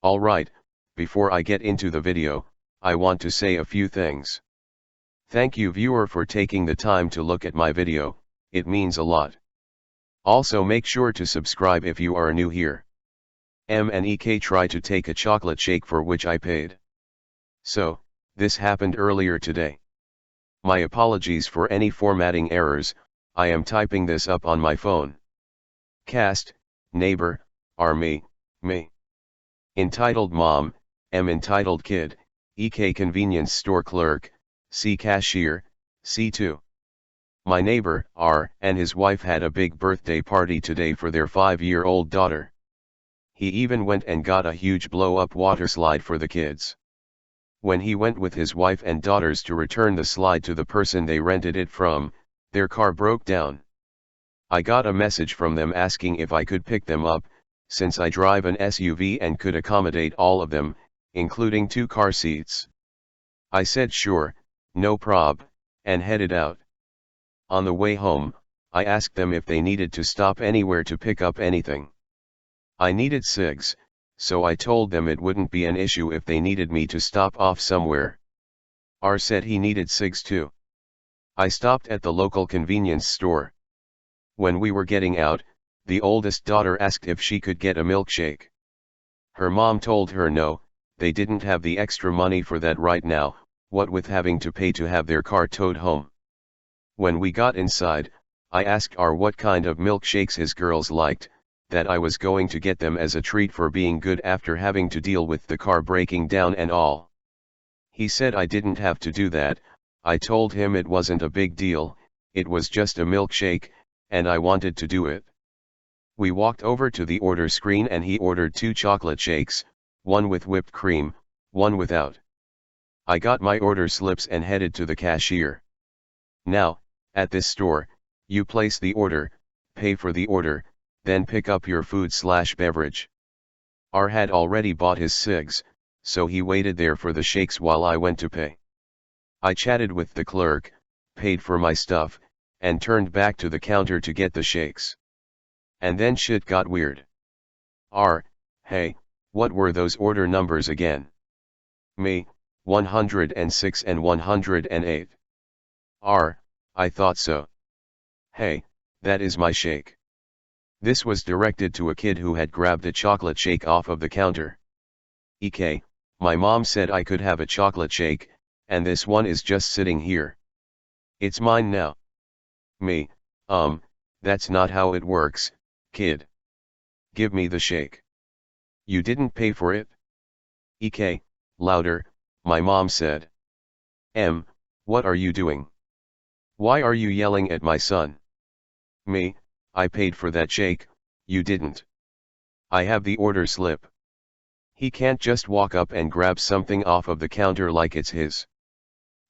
Alright, before I get into the video, I want to say a few things. Thank you viewer for taking the time to look at my video, it means a lot. Also make sure to subscribe if you are new here. M and EK try to take a chocolate shake for which I paid. So, this happened earlier today. My apologies for any formatting errors, I am typing this up on my phone. Cast, neighbor, are me. Entitled mom, M entitled kid, EK convenience store clerk, C cashier, C2. My neighbor, R, and his wife had a big birthday party today for their 5-year-old daughter. He even went and got a huge blow-up water slide for the kids. When he went with his wife and daughters to return the slide to the person they rented it from, their car broke down. I got a message from them asking if I could pick them up, since I drive an SUV and could accommodate all of them, including 2 car seats. I said sure, no prob, and headed out. On the way home, I asked them if they needed to stop anywhere to pick up anything. I needed cigs, so I told them it wouldn't be an issue if they needed me to stop off somewhere. R said he needed cigs too. I stopped at the local convenience store. When we were getting out, the oldest daughter asked if she could get a milkshake. Her mom told her no, they didn't have the extra money for that right now, what with having to pay to have their car towed home. When we got inside, I asked R what kind of milkshakes his girls liked, that I was going to get them as a treat for being good after having to deal with the car breaking down and all. He said I didn't have to do that. I told him it wasn't a big deal, it was just a milkshake, and I wanted to do it. We walked over to the order screen and he ordered 2 chocolate shakes, one with whipped cream, one without. I got my order slips and headed to the cashier. Now, at this store, you place the order, pay for the order, then pick up your food/beverage. R had already bought his cigs, so he waited there for the shakes while I went to pay. I chatted with the clerk, paid for my stuff, and turned back to the counter to get the shakes. And then shit got weird. R, hey, what were those order numbers again? Me, 106 and 108. R, I thought so. Hey, that is my shake. This was directed to a kid who had grabbed a chocolate shake off of the counter. EK, my mom said I could have a chocolate shake, and this one is just sitting here. It's mine now. Me, that's not how it works, kid. Give me the shake. You didn't pay for it? EK, louder, my mom said. M, what are you doing? Why are you yelling at my son? Me, I paid for that shake, you didn't. I have the order slip. He can't just walk up and grab something off of the counter like it's his.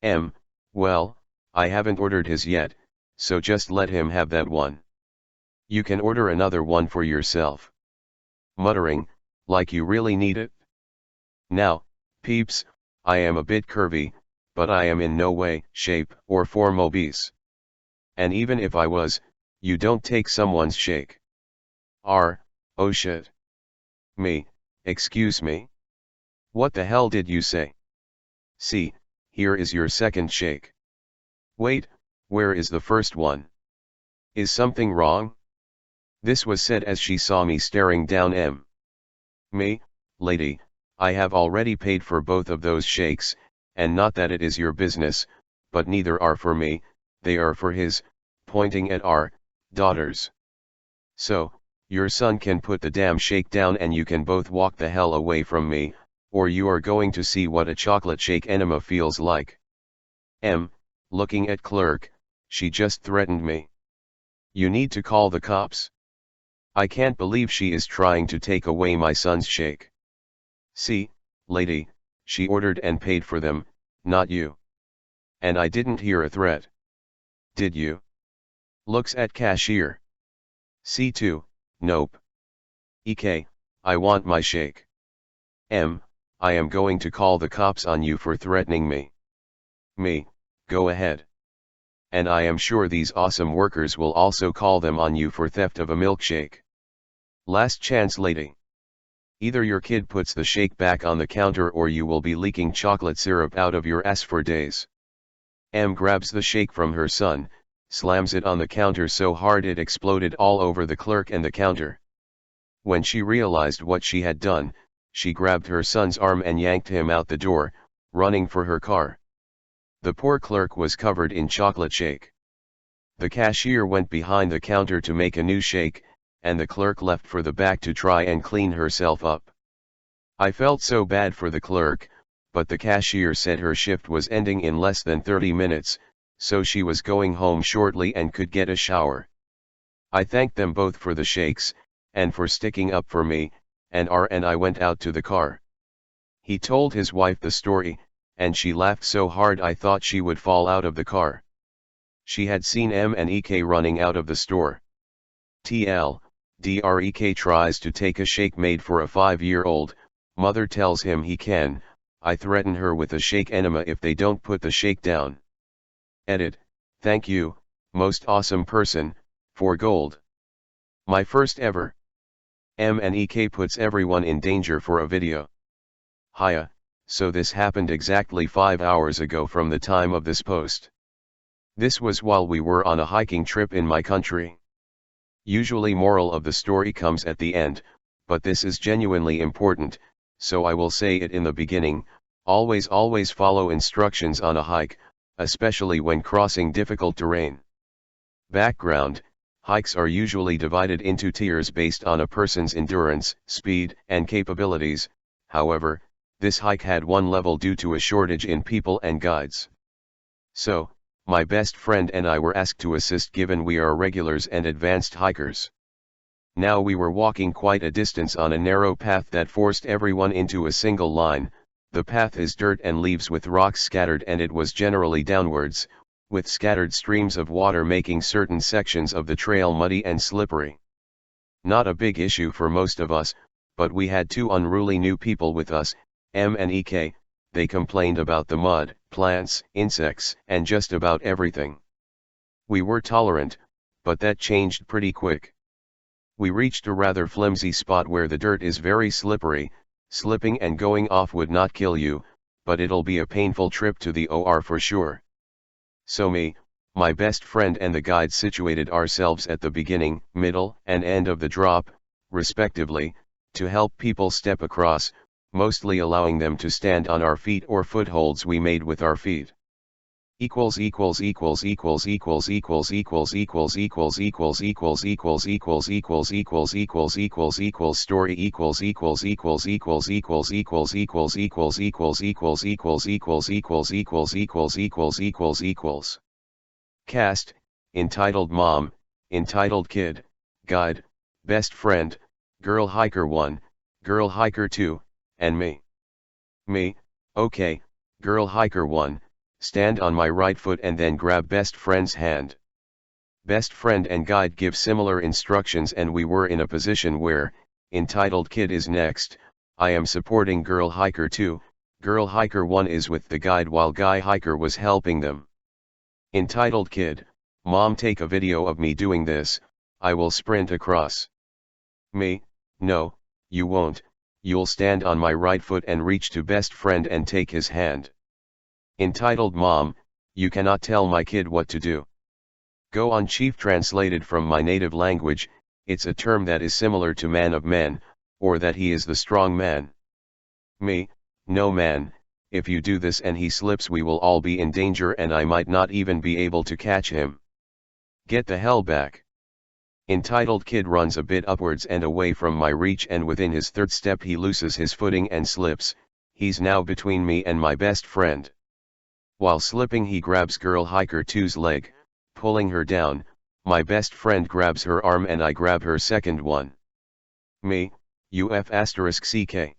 M, well, I haven't ordered his yet, so just let him have that one. You can order another one for yourself. Muttering, like you really need it? Now, peeps, I am a bit curvy, but I am in no way, shape, or form obese. And even if I was, you don't take someone's shake. R, oh shit. Me, excuse me? What the hell did you say? See, here is your second shake. Wait, where is the first one? Is something wrong? This was said as she saw me staring down M. Me, lady, I have already paid for both of those shakes, and not that it is your business, but neither are for me, they are for his, pointing at R, daughters. So, your son can put the damn shake down and you can both walk the hell away from me, or you are going to see what a chocolate shake enema feels like. M, looking at clerk, she just threatened me. You need to call the cops. I can't believe she is trying to take away my son's shake. See, lady, she ordered and paid for them, not you. And I didn't hear a threat. Did you? Looks at cashier. C2, nope. EK, I want my shake. M, I am going to call the cops on you for threatening me. Me, go ahead. And I am sure these awesome workers will also call them on you for theft of a milkshake. Last chance lady. Either your kid puts the shake back on the counter or you will be leaking chocolate syrup out of your ass for days. M grabs the shake from her son, slams it on the counter so hard it exploded all over the clerk and the counter. When she realized what she had done, she grabbed her son's arm and yanked him out the door, running for her car. The poor clerk was covered in chocolate shake. The cashier went behind the counter to make a new shake, and the clerk left for the back to try and clean herself up. I felt so bad for the clerk, but the cashier said her shift was ending in less than 30 minutes, so she was going home shortly and could get a shower. I thanked them both for the shakes, and for sticking up for me, and I went out to the car. He told his wife the story, and she laughed so hard I thought she would fall out of the car. She had seen M and EK running out of the store. EK tries to take a shake made for a 5-year-old, mother tells him he can, I threaten her with a shake enema if they don't put the shake down. Edit, thank you, most awesome person, for gold. My first ever. M and EK puts everyone in danger for a video. Hiya, so this happened exactly 5 hours ago from the time of this post. This was while we were on a hiking trip in my country. Usually moral of the story comes at the end, but this is genuinely important, so I will say it in the beginning. Always follow instructions on a hike, especially when crossing difficult terrain. Background: hikes are usually divided into tiers based on a person's endurance, speed, and capabilities. However, this hike had one level due to a shortage in people and guides. So, my best friend and I were asked to assist given we are regulars and advanced hikers. Now we were walking quite a distance on a narrow path that forced everyone into a single line. The path is dirt and leaves with rocks scattered, and it was generally downwards, with scattered streams of water making certain sections of the trail muddy and slippery. Not a big issue for most of us, but we had 2 unruly new people with us, M and EK. They complained about the mud, plants, insects, and just about everything. We were tolerant, but that changed pretty quick. We reached a rather flimsy spot where the dirt is very slippery. Slipping and going off would not kill you, but it'll be a painful trip to the OR for sure. So me, my best friend and the guide situated ourselves at the beginning, middle, and end of the drop, respectively, to help people step across, mostly allowing them to stand on our feet or footholds we made with our feet. Equals equals equals equals equals equals equals equals equals equals equals equals equals equals equals equals equals equals story equals equals equals equals equals equals equals equals equals equals equals equals equals equals equals equals equals equals. Cast: entitled mom, entitled kid, guide, best friend, girl hiker 1, girl hiker 2, and me. Me, okay, girl hiker 1, stand on my right foot and then grab best friend's hand. Best friend and guide give similar instructions, and we were in a position where, entitled kid is next, I am supporting girl hiker 2, girl hiker 1 is with the guide while guy hiker was helping them. Entitled kid, mom, take a video of me doing this, I will sprint across. Me, no, you won't, you'll stand on my right foot and reach to best friend and take his hand. Entitled mom, you cannot tell my kid what to do. Go on. Chief translated from my native language, it's a term that is similar to man of men, or that he is the strong man. Me, no man, if you do this and he slips we will all be in danger and I might not even be able to catch him. Get the hell back. Entitled kid runs a bit upwards and away from my reach, and within his 3rd step he loses his footing and slips. He's now between me and my best friend. While slipping he grabs girl hiker 2's leg, pulling her down. My best friend grabs her arm and I grab her second one. Me, UF*CK.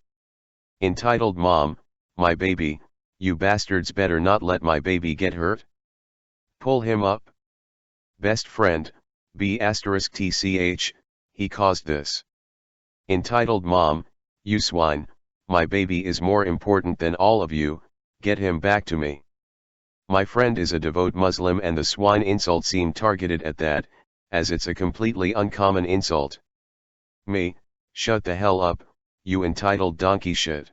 Entitled mom, my baby, you bastards better not let my baby get hurt. Pull him up. Best friend, B*TCH, he caused this. Entitled mom, you swine, my baby is more important than all of you, get him back to me. My friend is a devout Muslim and the swine insult seemed targeted at that, as it's a completely uncommon insult. Me, shut the hell up, you entitled donkey shit.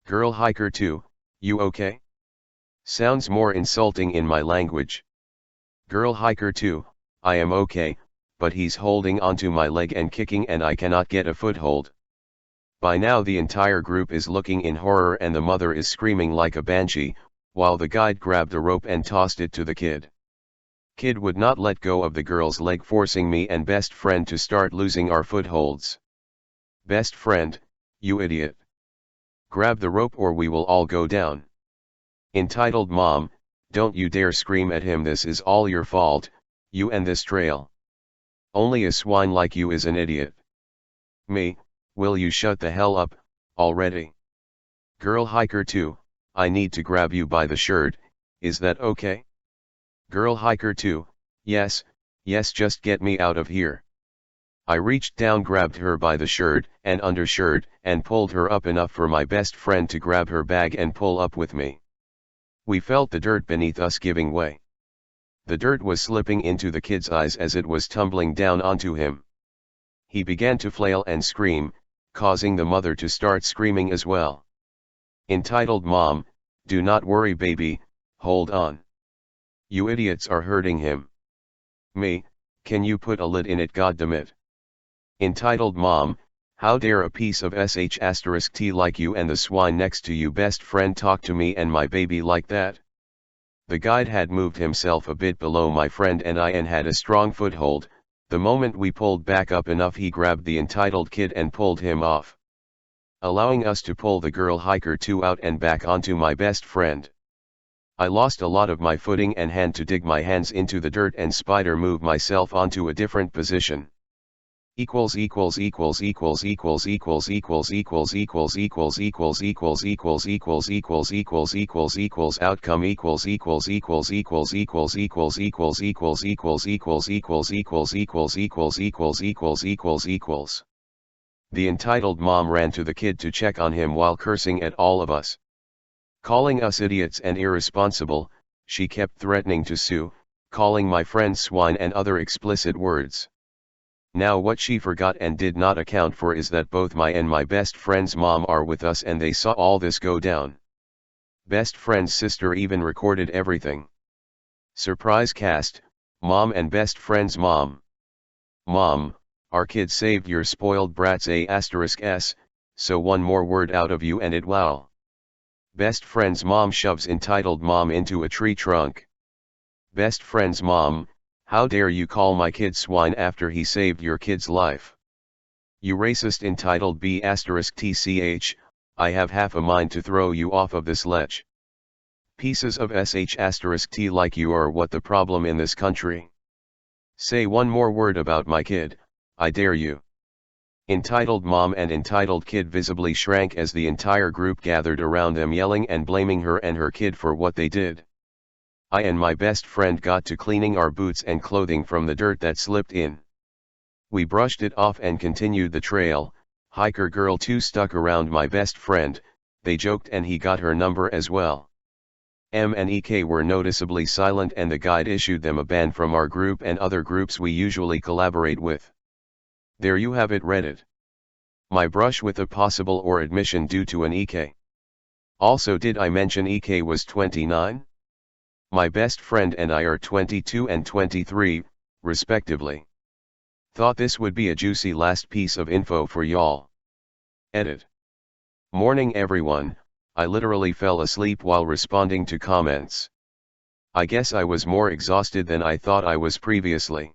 Girl hiker 2, you okay? Sounds more insulting in my language. Girl hiker 2, I am okay, but he's holding onto my leg and kicking and I cannot get a foothold. By now the entire group is looking in horror and the mother is screaming like a banshee, while the guide grabbed a rope and tossed it to the kid. Kid would not let go of the girl's leg, forcing me and best friend to start losing our footholds. Best friend, you idiot. Grab the rope or we will all go down. Entitled mom, don't you dare scream at him, this is all your fault, you and this trail. Only a swine like you is an idiot. Me, will you shut the hell up, already? Girl hiker 2, I need to grab you by the shirt, is that okay? Girl hiker 2, yes, just get me out of here. I reached down, grabbed her by the shirt and undershirt and pulled her up enough for my best friend to grab her bag and pull up with me. We felt the dirt beneath us giving way. The dirt was slipping into the kid's eyes as it was tumbling down onto him. He began to flail and scream, causing the mother to start screaming as well. Entitled mom, do not worry baby, hold on. You idiots are hurting him. Me, can you put a lid in it, goddammit? Entitled mom, how dare a piece of sh*t like you and the swine next to you best friend talk to me and my baby like that? The guide had moved himself a bit below my friend and I and had a strong foothold. The moment we pulled back up enough, he grabbed the entitled kid and pulled him off, allowing us to pull the girl hiker 2 out and back onto my best friend. I lost a lot of my footing and had to dig my hands into the dirt and spider move myself onto a different position. Outcome The entitled mom ran to the kid to check on him while cursing at all of us. Calling us idiots and irresponsible, she kept threatening to sue, calling my friend swine and other explicit words. Now what she forgot and did not account for is that both my and my best friend's mom are with us and they saw all this go down. Best friend's sister even recorded everything. Surprise cast, mom and best friend's mom. Mom, our kid saved your spoiled brats *s, so one more word out of you and it wow. Best friend's mom shoves entitled mom into a tree trunk. Best friend's mom, how dare you call my kid swine after he saved your kid's life? You racist entitled *tch, I have half a mind to throw you off of this ledge. Pieces of *t like you are what the problem in this country. Say one more word about my kid, I dare you. Entitled mom and entitled kid visibly shrank as the entire group gathered around them yelling and blaming her and her kid for what they did. I and my best friend got to cleaning our boots and clothing from the dirt that slipped in. We brushed it off and continued the trail. Hiker girl 2 stuck around my best friend, they joked and he got her number as well. M and EK were noticeably silent and the guide issued them a ban from our group and other groups we usually collaborate with. There you have it, Reddit. My brush with a possible or admission due to an EK. Also, did I mention EK was 29? My best friend and I are 22 and 23, respectively. Thought this would be a juicy last piece of info for y'all. Edit. Morning everyone, I literally fell asleep while responding to comments. I guess I was more exhausted than I thought I was previously.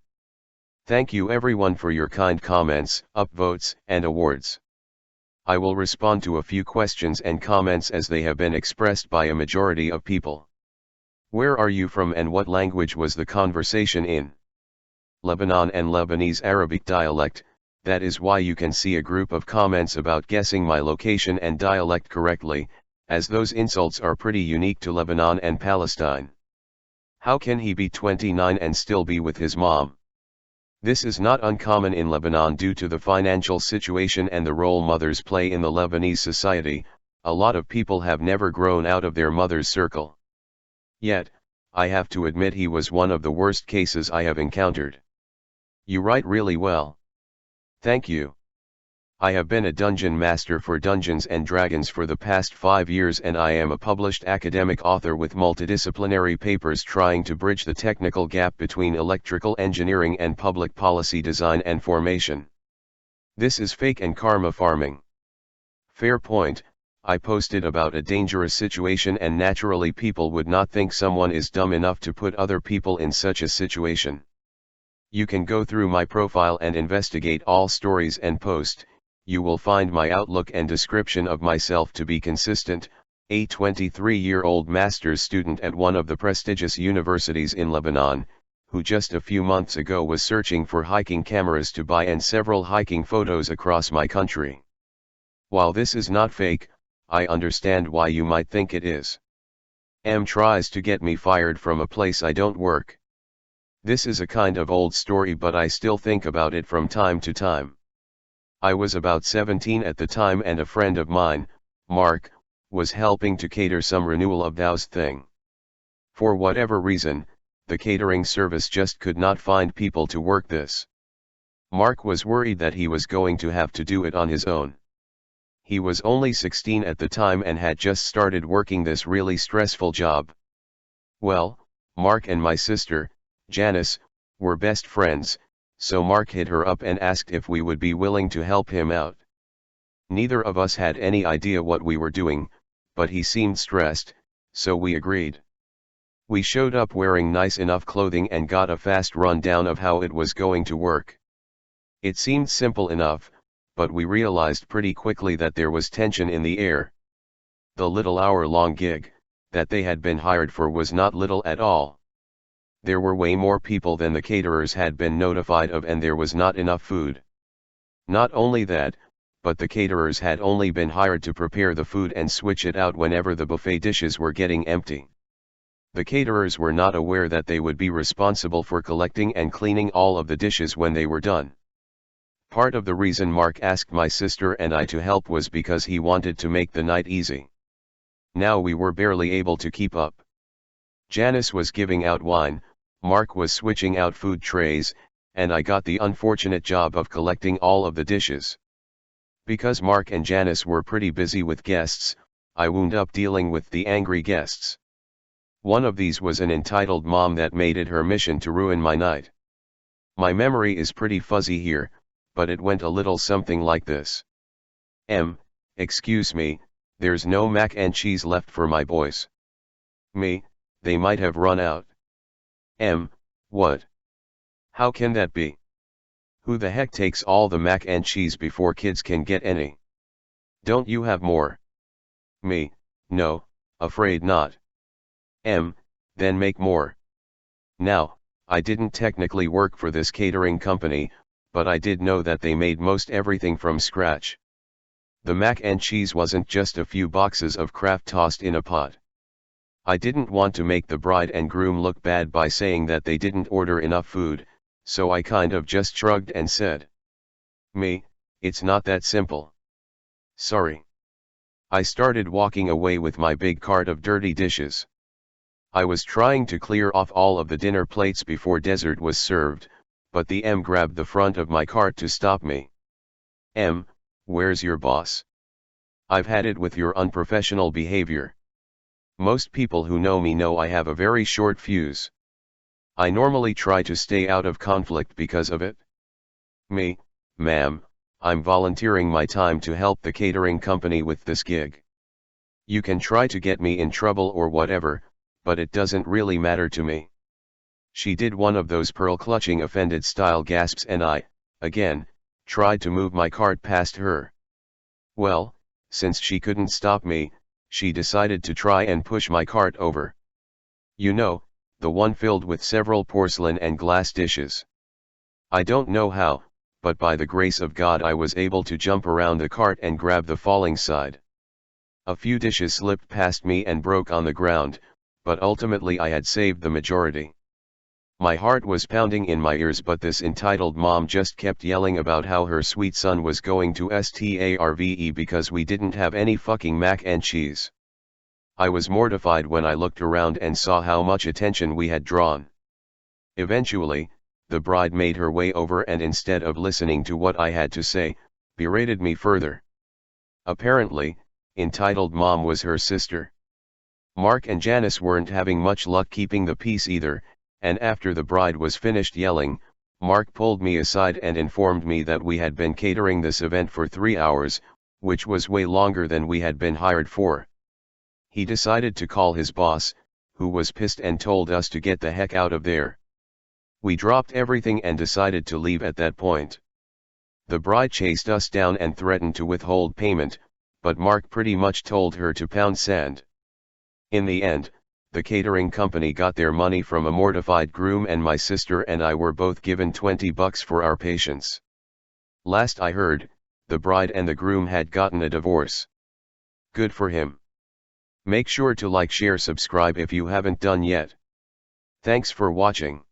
Thank you everyone for your kind comments, upvotes, and awards. I will respond to a few questions and comments as they have been expressed by a majority of people. Where are you from and what language was the conversation in? Lebanon and Lebanese Arabic dialect, that is why you can see a group of comments about guessing my location and dialect correctly, as those insults are pretty unique to Lebanon and Palestine. How can he be 29 and still be with his mom? This is not uncommon in Lebanon due to the financial situation and the role mothers play in the Lebanese society. A lot of people have never grown out of their mother's circle. Yet, I have to admit he was one of the worst cases I have encountered. You write really well. Thank you. I have been a dungeon master for Dungeons and Dragons for the past 5 years, and I am a published academic author with multidisciplinary papers trying to bridge the technical gap between electrical engineering and public policy design and formation. This is fake and karma farming. Fair point. I posted about a dangerous situation, and naturally people would not think someone is dumb enough to put other people in such a situation. You can go through my profile and investigate all stories and post. You will find my outlook and description of myself to be consistent. A 23-year-old master's student at one of the prestigious universities in Lebanon, who just a few months ago was searching for hiking cameras to buy and several hiking photos across my country. While this is not fake, I understand why you might think it is. M tries to get me fired from a place I don't work. This is a kind of old story, but I still think about it from time to time. I was about 17 at the time, and a friend of mine, Mark, was helping to cater some renewal of vows thing. For whatever reason, the catering service just could not find people to work this. Mark was worried that he was going to have to do it on his own. He was only 16 at the time and had just started working this really stressful job. Well, Mark and my sister, Janice, were best friends, so Mark hit her up and asked if we would be willing to help him out. Neither of us had any idea what we were doing, but he seemed stressed, so we agreed. We showed up wearing nice enough clothing and got a fast rundown of how it was going to work. It seemed simple enough, but we realized pretty quickly that there was tension in the air. The little hour-long gig that they had been hired for was not little at all. There were way more people than the caterers had been notified of, and there was not enough food. Not only that, but the caterers had only been hired to prepare the food and switch it out whenever the buffet dishes were getting empty. The caterers were not aware that they would be responsible for collecting and cleaning all of the dishes when they were done. Part of the reason Mark asked my sister and I to help was because he wanted to make the night easy. Now we were barely able to keep up. Janice was giving out wine, Mark was switching out food trays, and I got the unfortunate job of collecting all of the dishes. Because Mark and Janice were pretty busy with guests, I wound up dealing with the angry guests. One of these was an entitled mom that made it her mission to ruin my night. My memory is pretty fuzzy here, but it went a little something like this. Excuse me, there's no mac and cheese left for my boys. Me, they might have run out. What? How can that be? Who the heck takes all the mac and cheese before kids can get any? Don't you have more? Me, no, afraid not. Then make more. Now, I didn't technically work for this catering company, but I did know that they made most everything from scratch. The mac and cheese wasn't just a few boxes of Kraft tossed in a pot. I didn't want to make the bride and groom look bad by saying that they didn't order enough food, so I kind of just shrugged and said, "Me, it's not that simple. Sorry." I started walking away with my big cart of dirty dishes. I was trying to clear off all of the dinner plates before dessert was served, but the M grabbed the front of my cart to stop me. Where's your boss? I've had it with your unprofessional behavior. Most people who know me know I have a very short fuse. I normally try to stay out of conflict because of it. Me, ma'am, I'm volunteering my time to help the catering company with this gig. You can try to get me in trouble or whatever, but it doesn't really matter to me. She did one of those pearl-clutching offended style gasps, and I, again, tried to move my cart past her. Well, since she couldn't stop me, she decided to try and push my cart over. You know, the one filled with several porcelain and glass dishes. I don't know how, but by the grace of God I was able to jump around the cart and grab the falling side. A few dishes slipped past me and broke on the ground, but ultimately I had saved the majority. My heart was pounding in my ears, but this entitled mom just kept yelling about how her sweet son was going to starve because we didn't have any fucking mac and cheese. I was mortified when I looked around and saw how much attention we had drawn. Eventually, the bride made her way over, and instead of listening to what I had to say, berated me further. Apparently, entitled mom was her sister. Mark and Janice weren't having much luck keeping the peace either, and after the bride was finished yelling, Mark pulled me aside and informed me that we had been catering this event for 3 hours, which was way longer than we had been hired for. He decided to call his boss, who was pissed and told us to get the heck out of there. We dropped everything and decided to leave at that point. The bride chased us down and threatened to withhold payment, but Mark pretty much told her to pound sand. In the end, the catering company got their money from a mortified groom, and my sister and I were both given $20 for our patience. Last I heard, the bride and the groom had gotten a divorce. Good for him. Make sure to like, share, subscribe if you haven't done yet. Thanks for watching.